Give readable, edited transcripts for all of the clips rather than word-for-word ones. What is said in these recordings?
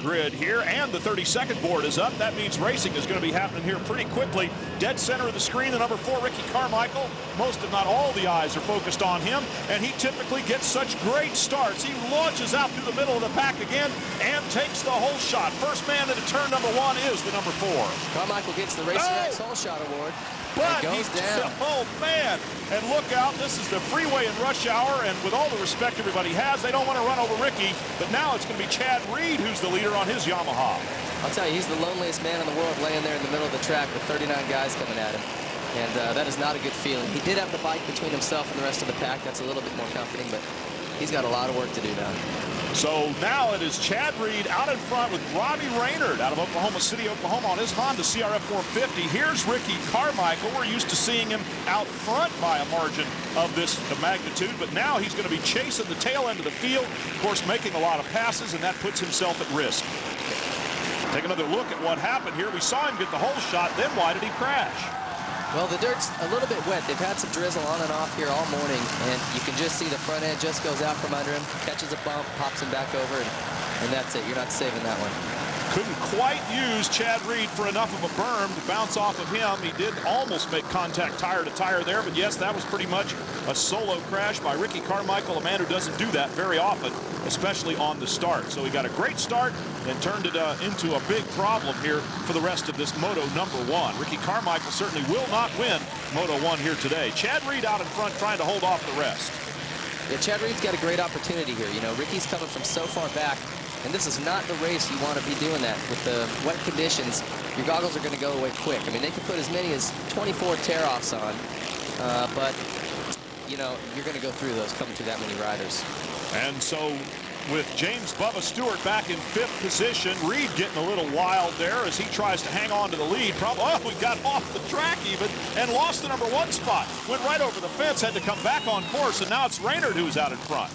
Grid here, and the 30-second board is up. That means racing is going to be happening here pretty quickly. Dead center of the screen, the number 4, Ricky Carmichael. Most, if not all, the eyes are focused on him, and he typically gets such great starts. He launches out through the middle of the pack again and takes the whole shot. First man into turn number 1 is the number 4. Carmichael gets the Racer X Whole Shot Award. But goes down. Oh, man. And look out. This is the freeway in rush hour. And with all the respect everybody has, they don't want to run over Ricky. But now it's going to be Chad Reed who's the leader on his Yamaha. I'll tell you, he's the loneliest man in the world laying there in the middle of the track with 39 guys coming at him. And that is not a good feeling. He did have the bike between himself and the rest of the pack. That's a little bit more comforting, but he's got a lot of work to do now. So now it is Chad Reed out in front with Robbie Raynard out of Oklahoma City, Oklahoma on his Honda CRF 450. Here's Ricky Carmichael. We're used to seeing him out front by a margin of this magnitude, but now he's going to be chasing the tail end of the field, of course, making a lot of passes, and that puts himself at risk. Take another look at what happened here. We saw him get the whole shot, then why did he crash? Well, the dirt's a little bit wet. They've had some drizzle on and off here all morning, and you can just see the front end just goes out from under him, catches a bump, pops him back over, and that's it. You're not saving that one. Couldn't quite use Chad Reed for enough of a berm to bounce off of him. He did almost make contact tire to tire there, but yes, that was pretty much a solo crash by Ricky Carmichael, a man who doesn't do that very often, especially on the start. So he got a great start and turned it into a big problem here for the rest of this Moto number 1. Ricky Carmichael certainly will not win Moto 1 here today. Chad Reed out in front trying to hold off the rest. Yeah, Chad Reed's got a great opportunity here. You know, Ricky's coming from so far back, and this is not the race you want to be doing that. With the wet conditions, your goggles are going to go away quick. I mean, they can put as many as 24 tear-offs on, but, you know, you're going to go through those coming to that many riders. And so with James Bubba Stewart back in 5th position, Reed getting a little wild there as he tries to hang on to the lead. He got off the track even and lost the number 1 spot. Went right over the fence, had to come back on course, and now it's Raynard who's out in front.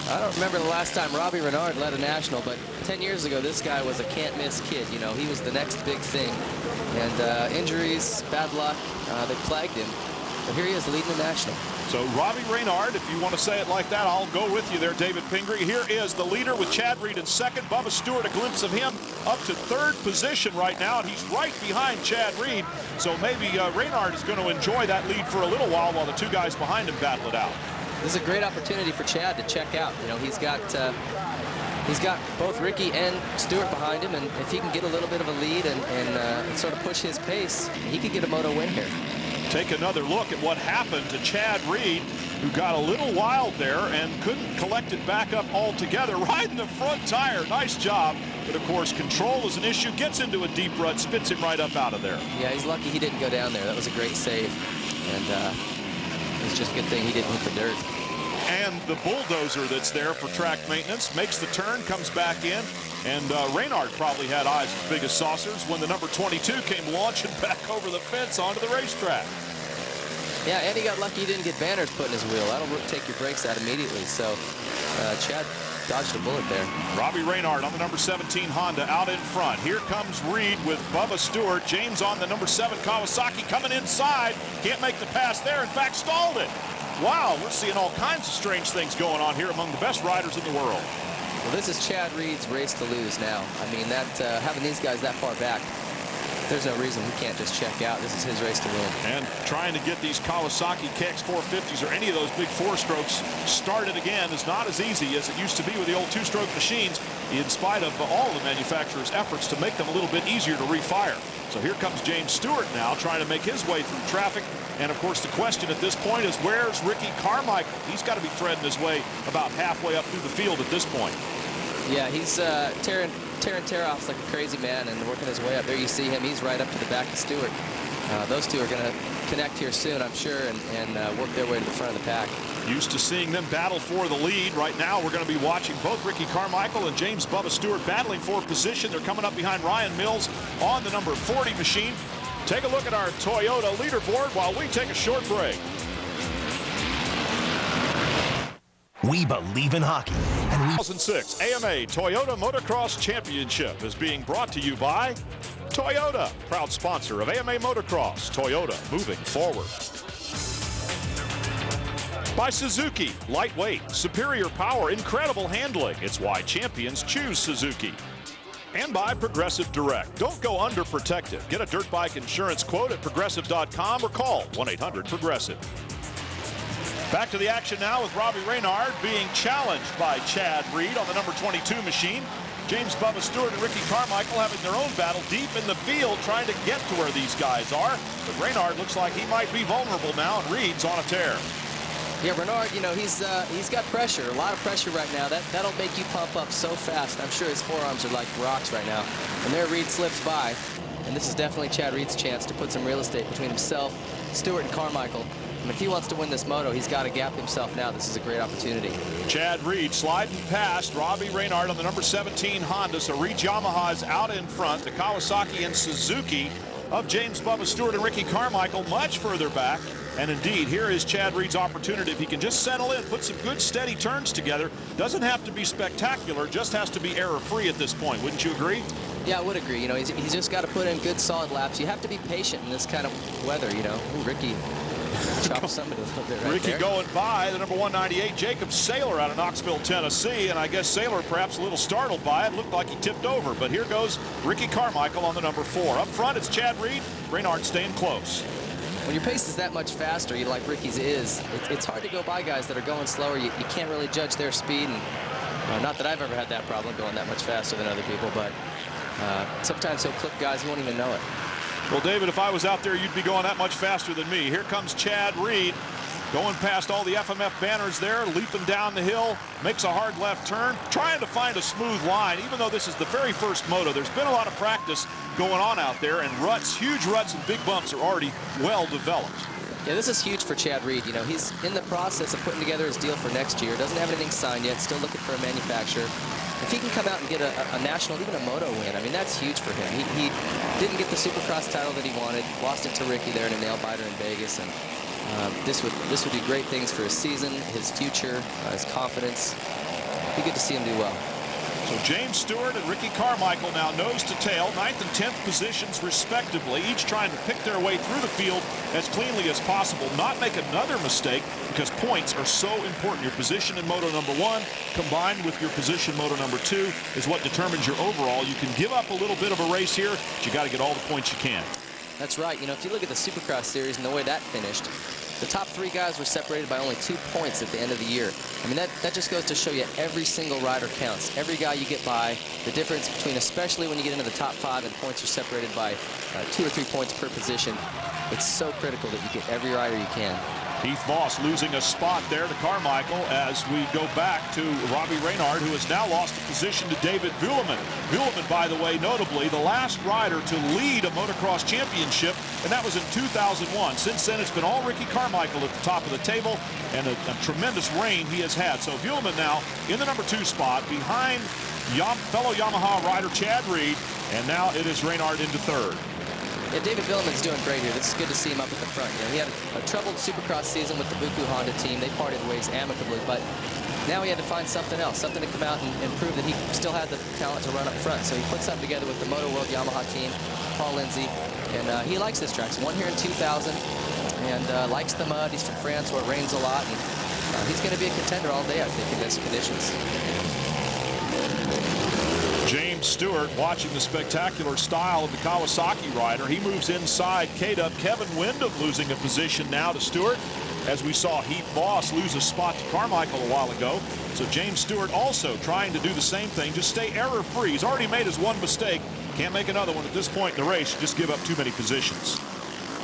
I don't remember the last time Robbie Raynard led a national, but 10 years ago, this guy was a can't-miss kid. You know, he was the next big thing. And injuries, bad luck, they plagued him. But here he is leading the national. So Robbie Raynard, if you want to say it like that, I'll go with you there, David Pingree. Here is the leader with Chad Reed in 2nd. Bubba Stewart, a glimpse of him up to 3rd position right now, and he's right behind Chad Reed. So maybe Raynard is going to enjoy that lead for a little while the 2 guys behind him battle it out. This is a great opportunity for Chad to check out. You know, he's got both Ricky and Stewart behind him, and if he can get a little bit of a lead and sort of push his pace, he could get a Moto win here. Take another look at what happened to Chad Reed, who got a little wild there and couldn't collect it back up altogether. Riding the front tire, nice job. But of course, control is an issue. Gets into a deep rut, spits him right up out of there. Yeah, he's lucky he didn't go down there. That was a great save, and it's just a good thing he didn't hit the dirt. And the bulldozer that's there for track maintenance makes the turn, comes back in, and Raynard probably had eyes as big as saucers when the number 22 came launching back over the fence onto the racetrack. Yeah, and he got lucky he didn't get banners put in his wheel. That'll take your brakes out immediately. So Chad dodged a bullet there. Robbie Raynard on the number 17 Honda out in front. Here comes Reed with Bubba Stewart. James on the number 7 Kawasaki coming inside. Can't make the pass there. In fact, stalled it. Wow, we're seeing all kinds of strange things going on here among the best riders in the world. Well, this is Chad Reed's race to lose now. I mean, that having these guys that far back, there's no reason he can't just check out. This is his race to win. And trying to get these Kawasaki KX450s or any of those big 4-strokes started again is not as easy as it used to be with the old 2-stroke machines, in spite of all the manufacturers' efforts to make them a little bit easier to refire. So here comes James Stewart now trying to make his way through traffic. And of course, the question at this point is, where's Ricky Carmichael? He's got to be threading his way about halfway up through the field at this point. Yeah, he's tearing tear-offs like a crazy man and working his way up. There you see him. He's right up to the back of Stewart. Those two are going to connect here soon, I'm sure, and work their way to the front of the pack. Used to seeing them battle for the lead. Right now, we're going to be watching both Ricky Carmichael and James Bubba Stewart battling for position. They're coming up behind Ryan Mills on the number 40 machine. Take a look at our Toyota leaderboard while we take a short break. We believe in hockey. And 2006 AMA Toyota Motocross Championship is being brought to you by Toyota, proud sponsor of AMA Motocross. Toyota, moving forward. By Suzuki, lightweight, superior power, incredible handling. It's why champions choose Suzuki. And by Progressive Direct. Don't go underprotected. Get a dirt bike insurance quote at progressive.com or call 1-800-PROGRESSIVE. Back to the action now with Robbie Reynard being challenged by Chad Reed on the number 22 machine. James Bubba Stewart and Ricky Carmichael having their own battle deep in the field trying to get to where these guys are. But Reynard looks like he might be vulnerable now, and Reed's on a tear. Yeah, Renard, you know, he's got pressure, a lot of pressure right now. That'll make you pump up so fast. I'm sure his forearms are like rocks right now. And there Reed slips by. And this is definitely Chad Reed's chance to put some real estate between himself, Stewart, and Carmichael. And if he wants to win this moto, he's got to gap himself now. This is a great opportunity. Chad Reed sliding past Robbie Reynard on the number 17 Honda. So Reed Yamaha's out in front. The Kawasaki and Suzuki of James Bubba Stewart and Ricky Carmichael much further back. And indeed, here is Chad Reed's opportunity. If he can just settle in, put some good steady turns together, doesn't have to be spectacular, just has to be error-free at this point. Wouldn't you agree? Yeah, I would agree. You know, he's just got to put in good solid laps. You have to be patient in this kind of weather, you know. Ooh, Ricky chopped somebody a little bit right Ricky there. going by the number 198, Jacob Saylor out of Knoxville, Tennessee. And I guess Saylor perhaps a little startled by it. Looked like he tipped over. But here goes Ricky Carmichael on the number 4. Up front, it's Chad Reed. Reynard staying close. When your pace is that much faster, like Ricky's is, it's hard to go by guys that are going slower. You can't really judge their speed. And not that I've ever had that problem going that much faster than other people, but sometimes he'll clip guys who won't even know it. Well, David, if I was out there, you'd be going that much faster than me. Here comes Chad Reed, going past all the FMF banners there, leaping down the hill, makes a hard left turn, trying to find a smooth line. Even though this is the very first moto, there's been a lot of practice going on out there, and ruts, huge ruts and big bumps are already well developed. Yeah, this is huge for Chad Reed. You know, he's in the process of putting together his deal for next year. Doesn't have anything signed yet, still looking for a manufacturer. If he can come out and get a national, even a moto win, I mean, that's huge for him. He didn't get the Supercross title that he wanted, lost it to Ricky there in a nail-biter in Vegas, and this would do great things for his season, his future, his confidence. It'd be good to see him do well. So James Stewart and Ricky Carmichael now nose to tail, 9th and 10th positions respectively, each trying to pick their way through the field as cleanly as possible, not make another mistake, because points are so important. Your position in moto number 1 combined with your position moto number 2 is what determines your overall. You can give up a little bit of a race here, but you got to get all the points you can. That's right. You know, if you look at the Supercross series and the way that finished, the top 3 guys were separated by only 2 points at the end of the year. I mean, that just goes to show you every single rider counts. Every guy you get by, the difference between, especially when you get into the top 5 and points are separated by 2 or 3 points per position, it's so critical that you get every rider you can. Heath Voss losing a spot there to Carmichael as we go back to Robbie Reynard, who has now lost a position to David Vuillemin. Vuillemin, by the way, notably the last rider to lead a motocross championship, and that was in 2001. Since then, it's been all Ricky Carmichael at the top of the table, and a tremendous reign he has had. So Vuillemin now in the number 2 spot behind fellow Yamaha rider Chad Reed, and now it is Reynard into 3rd. Yeah, David Vuillemin's doing great here. This is good to see him up at the front. You know, he had a troubled Supercross season with the Buku Honda team. They parted ways amicably, but now he had to find something else, something to come out and prove that he still had the talent to run up front. So he put something together with the Moto World Yamaha team, Paul Lindsay, and he likes this track. So won here in 2000 and likes the mud. He's from France where it rains a lot, and he's going to be a contender all day, I think, in these conditions. James Stewart watching the spectacular style of the Kawasaki rider. He moves inside K-Dub. Kevin Windham losing a position now to Stewart, as we saw Heath Voss lose a spot to Carmichael a while ago. So James Stewart also trying to do the same thing, just stay error-free. He's already made his 1 mistake. Can't make another one at this point in the race. Just give up too many positions.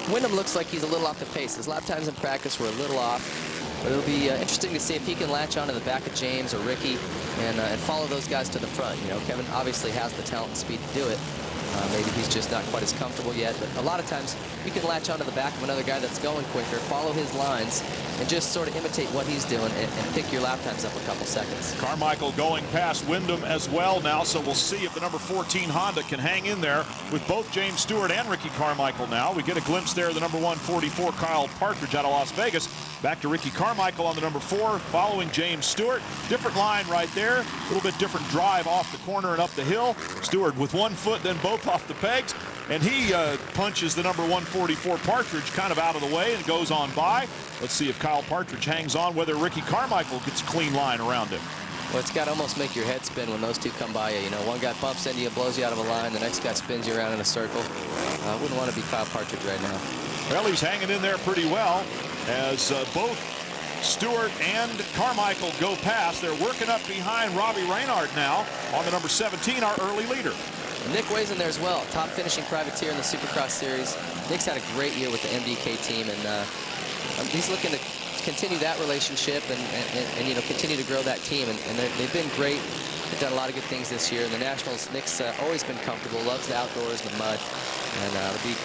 Windham looks like he's a little off the pace. His lap times in practice were a little off. But it'll be interesting to see if he can latch onto the back of James or Ricky and follow those guys to the front. You know, Kevin obviously has the talent and speed to do it. Maybe he's just not quite as comfortable yet, but a lot of times you can latch onto the back of another guy that's going quicker, follow his lines, and just sort of imitate what he's doing and pick your lap times up a couple seconds. Carmichael going past Windham as well now, so we'll see if the number 14 Honda can hang in there with both James Stewart and Ricky Carmichael now. We get a glimpse there of the number 144 Kyle Partridge out of Las Vegas. Back to Ricky Carmichael on the number 4, following James Stewart. Different line right there, a little bit different drive off the corner and up the hill. Stewart with 1 foot, then both off the pegs, and he punches the number 144 Partridge kind of out of the way and goes on by. Let's see if Kyle Partridge hangs on, whether Ricky Carmichael gets a clean line around him. Well, it's got to almost make your head spin when those two come by you. You know, one guy bumps into you, blows you out of a line. The next guy spins you around in a circle. I wouldn't want to be Kyle Partridge right now. Well, he's hanging in there pretty well as both Stewart and Carmichael go past. They're working up behind Robbie Reynard now on the number 17, our early leader. Nick Way's in there as well, top finishing privateer in the Supercross series. Nick's had a great year with the MDK team, and he's looking to continue that relationship and you know, continue to grow that team. And they've been great. They've done a lot of good things this year. In the Nationals, Nick's always been comfortable, loves the outdoors, the mud, and it'll be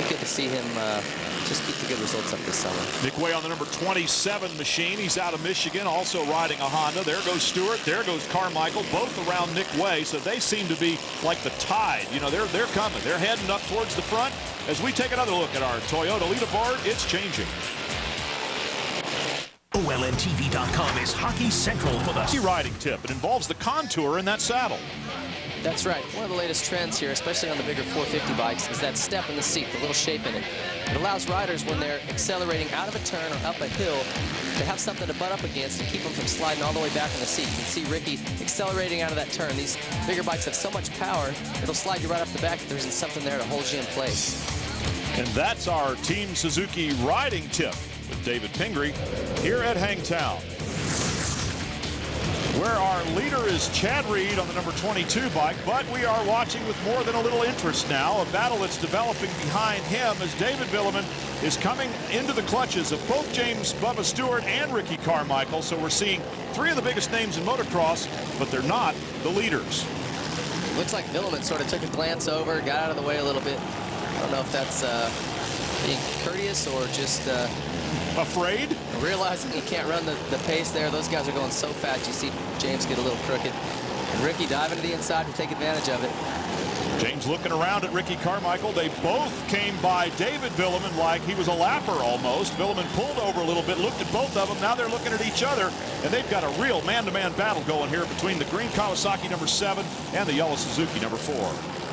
good to see him just keep the good results up this summer. Nick Way on the number 27 machine. He's out of Michigan, also riding a Honda. There goes Stewart. There goes Carmichael, both around Nick Way. So they seem to be like the tide. You know, they're coming. They're heading up towards the front. As we take another look at our Toyota leaderboard, it's changing. OLNTV.com is Hockey Central for the Key riding tip. It involves the contour in that saddle. That's right. One of the latest trends here, especially on the bigger 450 bikes, is that step in the seat, the little shape in it. It allows riders, when they're accelerating out of a turn or up a hill, to have something to butt up against to keep them from sliding all the way back in the seat. You can see Ricky accelerating out of that turn. These bigger bikes have so much power, it'll slide you right up the back if there isn't something there to hold you in place. And that's our Team Suzuki riding tip with David Pingree here at Hangtown, where our leader is Chad Reed on the number 22 bike, but we are watching with more than a little interest now, a battle that's developing behind him as David Villeman is coming into the clutches of both James Bubba Stewart and Ricky Carmichael. So we're seeing three of the biggest names in motocross, but they're not the leaders. Looks like Villeman sort of took a glance over, got out of the way a little bit. I don't know if that's being courteous or just afraid, realizing he can't run the pace there. Those guys are going so fast, you see James get a little crooked, and Ricky diving to the inside to take advantage of it. James looking around at Ricky Carmichael. They both came by David Villeman like he was a lapper almost. Villeman pulled over a little bit, looked at both of them. Now they're looking at each other, and they've got a real man-to-man battle going here between the green Kawasaki number 7 and the yellow Suzuki number 4.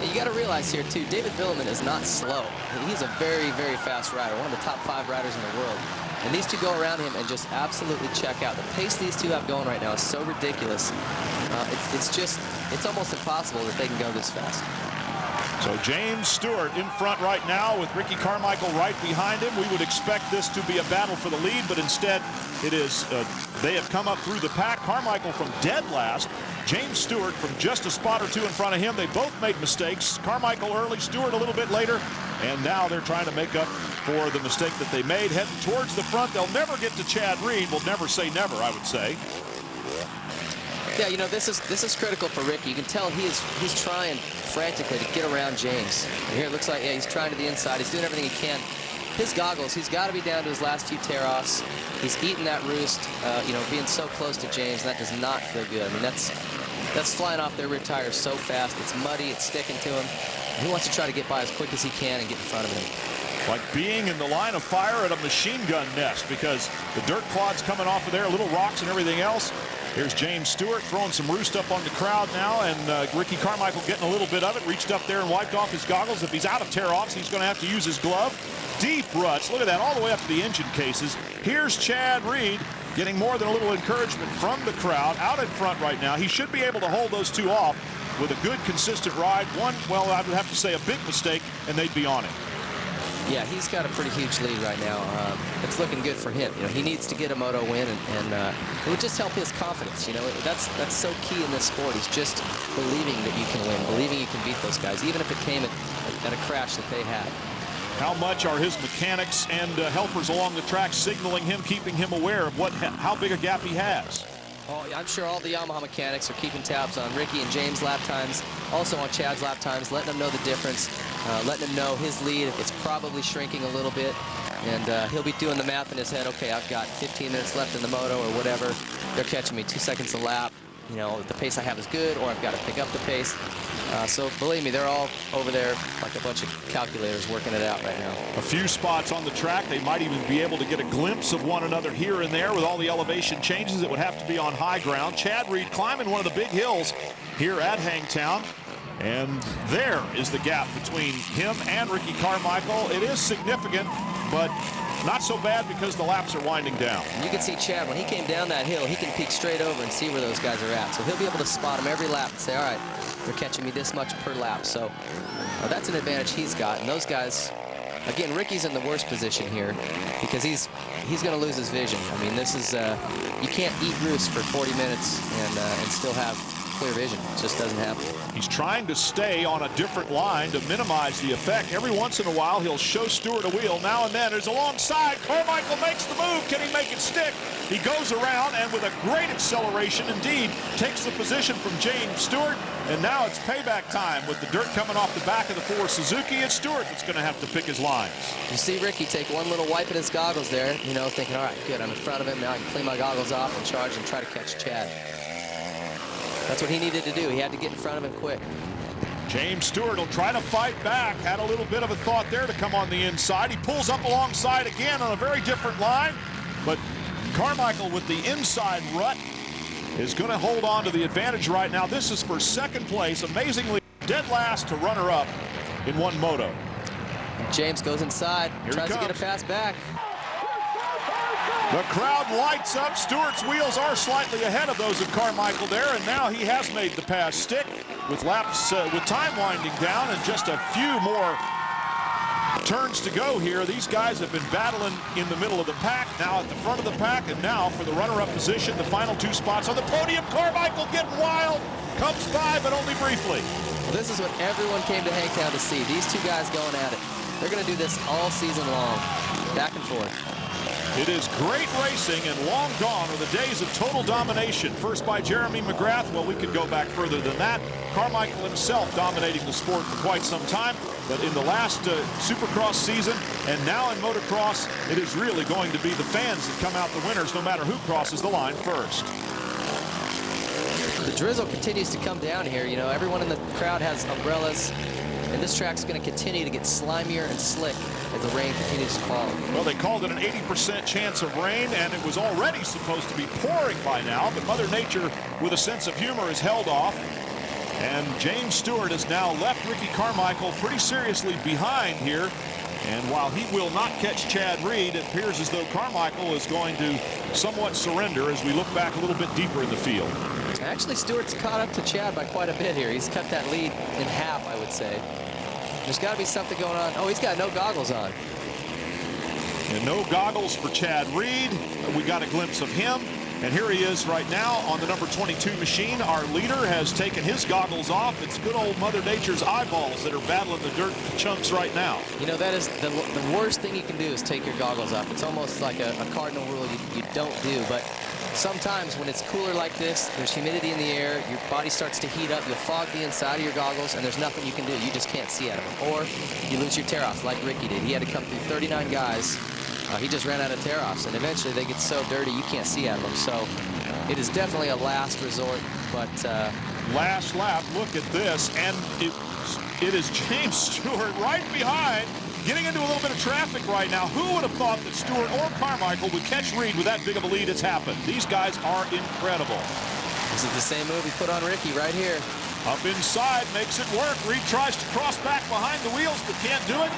You got to realize here, too, David Villeman is not slow. He's a very, very fast rider, one of the top 5 riders in the world. And these two go around him and just absolutely check out. The pace these two have going right now is so ridiculous. It's almost impossible that they can go this fast. So James Stewart in front right now with Ricky Carmichael right behind him. We would expect this to be a battle for the lead, but instead it is they have come up through the pack. Carmichael from dead last. James Stewart from just a spot or two in front of him. They both made mistakes. Carmichael early, Stewart a little bit later. And now they're trying to make up for the mistake that they made. Heading towards the front. They'll never get to Chad Reed. We'll never say never, I would say. Yeah, you know, this is critical for Ricky. You can tell he's trying frantically to get around James. And here it looks like, yeah, he's trying to the inside. He's doing everything he can. His goggles, he's got to be down to his last few tear-offs. He's eating that roost, you know, being so close to James, and that does not feel good. I mean, that's flying off their rear tires so fast. It's muddy. It's sticking to him. He wants to try to get by as quick as he can and get in front of him. Like being in the line of fire at a machine gun nest, because the dirt clods coming off of there, little rocks and everything else. Here's James Stewart throwing some roost up on the crowd now, and Ricky Carmichael getting a little bit of it. Reached up there and wiped off his goggles. If he's out of tear-offs, he's going to have to use his glove. Deep ruts. Look at that, all the way up to the engine cases. Here's Chad Reed getting more than a little encouragement from the crowd out in front right now. He should be able to hold those two off with a good, consistent ride. One, well, I would have to say a big mistake, and they'd be on it. Yeah, he's got a pretty huge lead right now. It's looking good for him. You know, he needs to get a moto win, and it would just help his confidence. You know, that's so key in this sport. Is just believing that you can win, believing you can beat those guys, even if it came at a crash that they had. How much are his mechanics and helpers along the track signaling him, keeping him aware of how big a gap he has? Oh, I'm sure all the Yamaha mechanics are keeping tabs on Ricky and James' lap times, also on Chad's lap times, letting them know the difference, letting him know his lead. It's probably shrinking a little bit, and he'll be doing the math in his head. Okay, I've got 15 minutes left in the moto or whatever. They're catching me 2 seconds a lap. You know, the pace I have is good, or I've got to pick up the pace. So believe me, they're all over there like a bunch of calculators working it out right now. A few spots on the track. They might even be able to get a glimpse of one another here and there with all the elevation changes. It would have to be on high ground. Chad Reed climbing one of the big hills here at Hangtown. And there is the gap between him and Ricky Carmichael. It is significant, but Not so bad because the laps are winding down. You can see Chad, when he came down that hill, he can peek straight over and see where those guys are at. So he'll be able to spot them every lap and say, all right, they're catching me this much per lap. So that's an advantage he's got. And those guys, again, Ricky's in the worst position here because he's going to lose his vision. I mean, this is, you can't eat roost for 40 minutes and still have clear vision. It just doesn't happen. He's trying to stay on a different line to minimize the effect. Every once in a while, he'll show Stewart a wheel. Now and then, there's alongside. Carmichael makes the move. Can he make it stick? He goes around and with a great acceleration, indeed, takes the position from James Stewart. And now it's payback time with the dirt coming off the back of the Ford Suzuki. It's Stewart that's going to have to pick his lines. You see Ricky take one little wipe at his goggles there, you know, thinking, all right, good, I'm in front of him. Now I can clean my goggles off and charge and try to catch Chad. That's what he needed to do. He had to get in front of him quick. James Stewart will try to fight back. Had a little bit of a thought there to come on the inside. He pulls up alongside again on a very different line. But Carmichael with the inside rut is going to hold on to the advantage right now. This is for second place. Amazingly, dead last to runner-up in one moto. James goes inside, tries to get a pass back. The crowd lights up. Stewart's wheels are slightly ahead of those of Carmichael there, and now he has made the pass stick with laps, with time winding down and just a few more turns to go here. These guys have been battling in the middle of the pack, now at the front of the pack, and now for the runner-up position, the final two spots on the podium. Carmichael getting wild, comes by, but only briefly. Well, this is what everyone came to Hangtown to see. These two guys going at it. They're going to do this all season long, back and forth. It is great racing, and long gone are the days of total domination. First by Jeremy McGrath. Well, we could go back further than that. Carmichael himself dominating the sport for quite some time. But in the last Supercross season and now in Motocross, it is really going to be the fans that come out the winners no matter who crosses the line first. The drizzle continues to come down here. You know, everyone in the crowd has umbrellas. And this track's going to continue to get slimier and slick as the rain continues to fall. Well, they called it an 80% chance of rain, and it was already supposed to be pouring by now, but Mother Nature, with a sense of humor, has held off. And James Stewart has now left Ricky Carmichael pretty seriously behind here. And while he will not catch Chad Reed, it appears as though Carmichael is going to somewhat surrender as we look back a little bit deeper in the field. Actually, Stewart's caught up to Chad by quite a bit here. He's cut that lead in half, I would say. There's got to be something going on. Oh, he's got no goggles on. And no goggles for Chad Reed. We got a glimpse of him. And here he is right now on the number 22 machine. Our leader has taken his goggles off. It's good old Mother Nature's eyeballs that are battling the dirt chunks right now. You know, that is the worst thing you can do is take your goggles off. It's almost like a cardinal rule you don't do. But sometimes when it's cooler like this, there's humidity in the air, your body starts to heat up, you'll fog the inside of your goggles, and there's nothing you can do. You just can't see out of them. Or you lose your tear-offs like Ricky did. He had to come through 39 guys. He just ran out of tear-offs, and eventually they get so dirty you can't see out of them. So it is definitely a last resort, but... last lap, look at this, and it is James Stewart right behind, getting into a little bit of traffic right now. Who would have thought that Stewart or Carmichael would catch Reed with that big of a lead? It's happened. These guys are incredible. This is the same move he put on Ricky right here. Up inside, makes it work. Reed tries to cross back behind the wheels, but can't do it.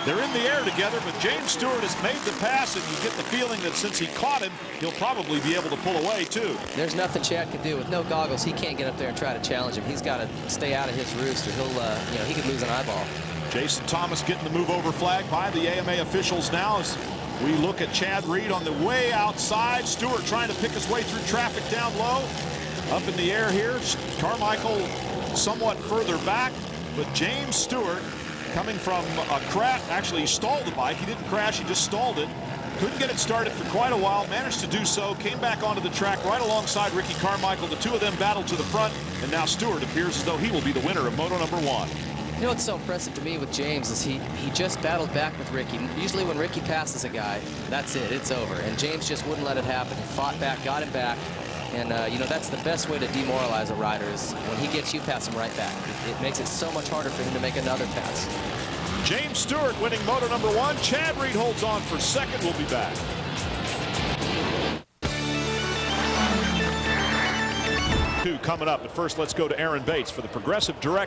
They're in the air together, but James Stewart has made the pass, and you get the feeling that since he caught him, he'll probably be able to pull away, too. There's nothing Chad can do. With no goggles, he can't get up there and try to challenge him. He's got to stay out of his roost, or he'll, you know, he could lose an eyeball. Jason Thomas getting the move over flag by the AMA officials now as we look at Chad Reed on the way outside. Stewart trying to pick his way through traffic down low. Up in the air here. Carmichael somewhat further back, but James Stewart coming from a crash. Actually, he stalled the bike. He didn't crash, he just stalled it. Couldn't get it started for quite a while, managed to do so, came back onto the track right alongside Ricky Carmichael. The two of them battled to the front, and now Stewart appears as though he will be the winner of Moto number 1. You know what's so impressive to me with James is he just battled back with Ricky. Usually when Ricky passes a guy, that's it, it's over. And James just wouldn't let it happen. He fought back, got him back. And, you know, that's the best way to demoralize a rider is when he gets you, pass him right back. It makes it so much harder for him to make another pass. James Stewart winning Moto number 1. Chad Reed holds on for second. We'll be back. Coming up, but first let's go to Aaron Bates for the Progressive Direct